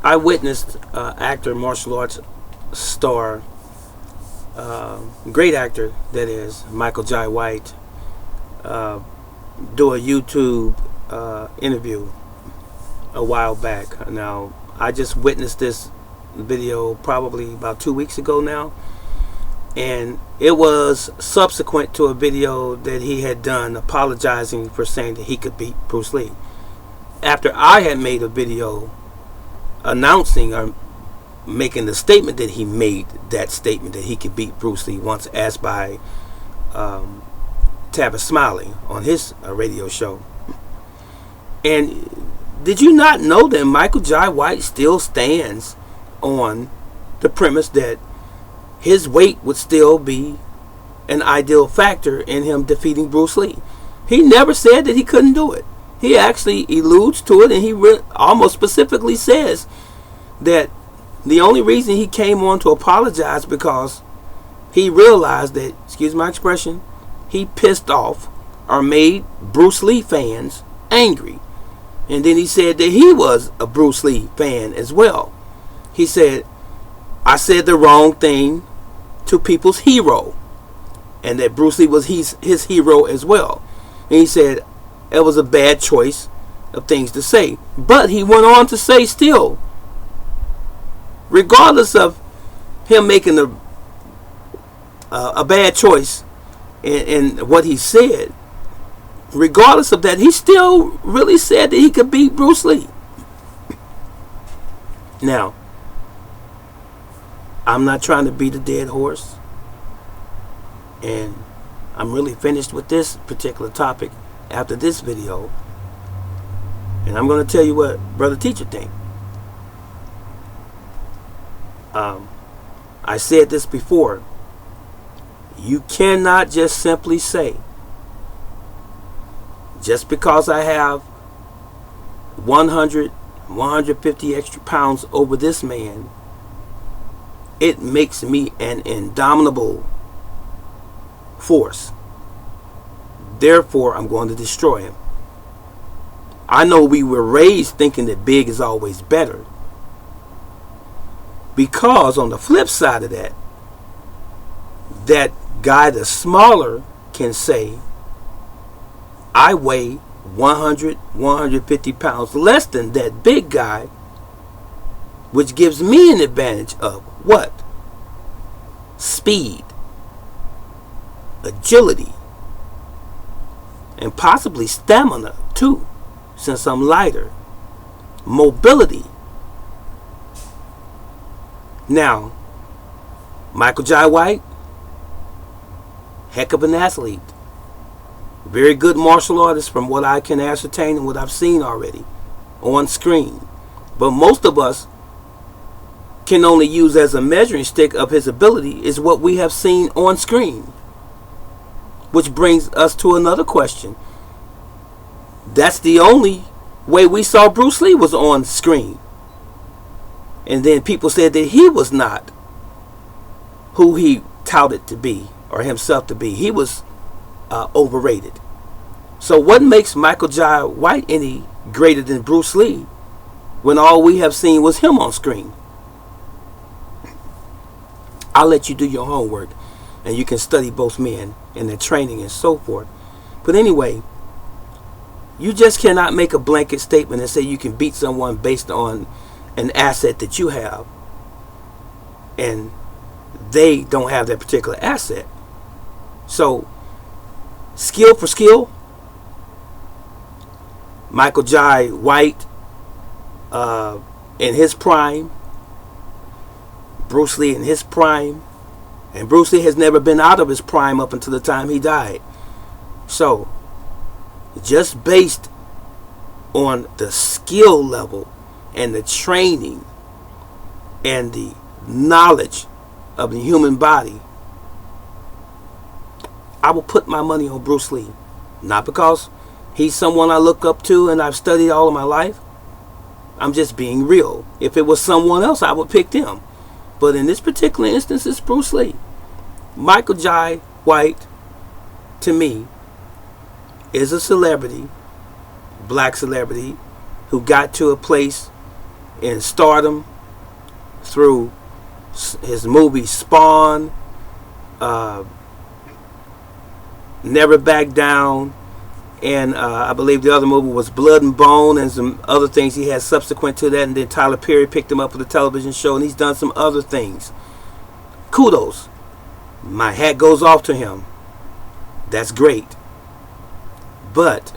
I witnessed actor, martial arts star, great actor that is, Michael Jai White, do a YouTube interview a while back. Now, I just witnessed this video probably about 2 weeks ago now, and it was subsequent to a video that he had done apologizing for saying that he could beat Bruce Lee. After I had made a video announcing or making the statement that he made that statement that he could beat Bruce Lee, once asked by Tavis Smiley on his radio show. And did you not know that Michael Jai White still stands on the premise that his weight would still be an ideal factor in him defeating Bruce Lee? He never said that he couldn't do it. He actually alludes to it, and he almost specifically says that the only reason he came on to apologize because he realized that, excuse my expression, he pissed off or made Bruce Lee fans angry. And then he said that he was a Bruce Lee fan as well. He said, I said the wrong thing to people's hero, and that Bruce Lee was his hero as well. And he said it was a bad choice of things to say. But he went on to say still, regardless of him making a bad choice in what he said, regardless of that, he still really said that he could beat Bruce Lee. Now, I'm not trying to beat a dead horse, and I'm really finished with this particular topic after this video, and I'm going to tell you what Brother Teacher thinks. I said this before. You cannot just simply say, just because I have 100, 150 extra pounds over this man, it makes me an indomitable force. Therefore, I'm going to destroy him. I know we were raised thinking that big is always better, because on the flip side of that, that guy that's smaller can say, I weigh 100, 150 pounds less than that big guy, which gives me an advantage of what? Speed, agility, and possibly stamina too, since I'm lighter. Mobility. Now, Michael Jai White, heck of an athlete. Very good martial artist from what I can ascertain and what I've seen already on screen. But most of us can only use as a measuring stick of his ability is what we have seen on screen. Which brings us to another question. That's the only way we saw Bruce Lee was on screen. And then people said that he was not who he touted to be or himself to be. He was overrated. So what makes Michael Jai White any greater than Bruce Lee when all we have seen was him on screen? I'll let you do your homework, and you can study both men and their training and so forth. But anyway, you just cannot make a blanket statement and say you can beat someone based on an asset that you have and they don't have that particular asset. So, skill for skill, Michael Jai White in his prime, Bruce Lee in his prime, and Bruce Lee has never been out of his prime up until the time he died. So, just based on the skill level and the training and the knowledge of the human body, I will put my money on Bruce Lee. Not because he's someone I look up to and I've studied all of my life. I'm just being real. If it was someone else, I would pick them. But in this particular instance, it's Bruce Lee. Michael Jai White, to me, is a celebrity, black celebrity, who got to a place in Stardom, through his movie Spawn, Never Back Down, and I believe the other movie was Blood and Bone, and some other things he had subsequent to that. And then Tyler Perry picked him up for the television show, and he's done some other things. Kudos. My hat goes off to him. That's great. But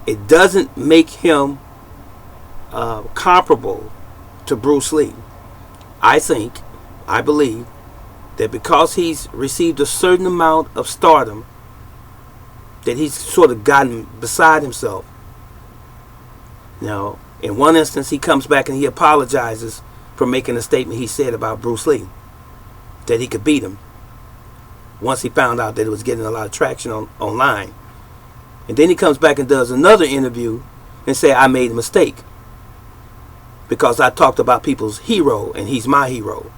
it doesn't make him comparable to Bruce Lee. I believe that because he's received a certain amount of stardom, that he's sort of gotten beside himself. Now, in one instance, he comes back and he apologizes for making a statement he said about Bruce Lee, that he could beat him, once he found out that it was getting a lot of traction online. And then he comes back and does another interview and say, I made a mistake because I talked about people's hero and he's my hero.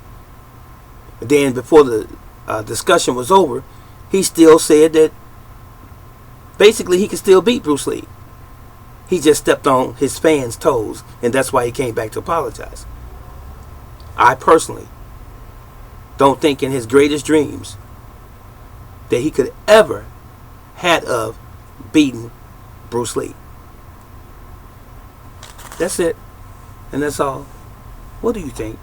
And then before the discussion was over, he still said that basically he could still beat Bruce Lee. He just stepped on his fans' toes, and that's why he came back to apologize. I personally don't think in his greatest dreams that he could ever had of beaten Bruce Lee. That's it. And that's all. What do you think?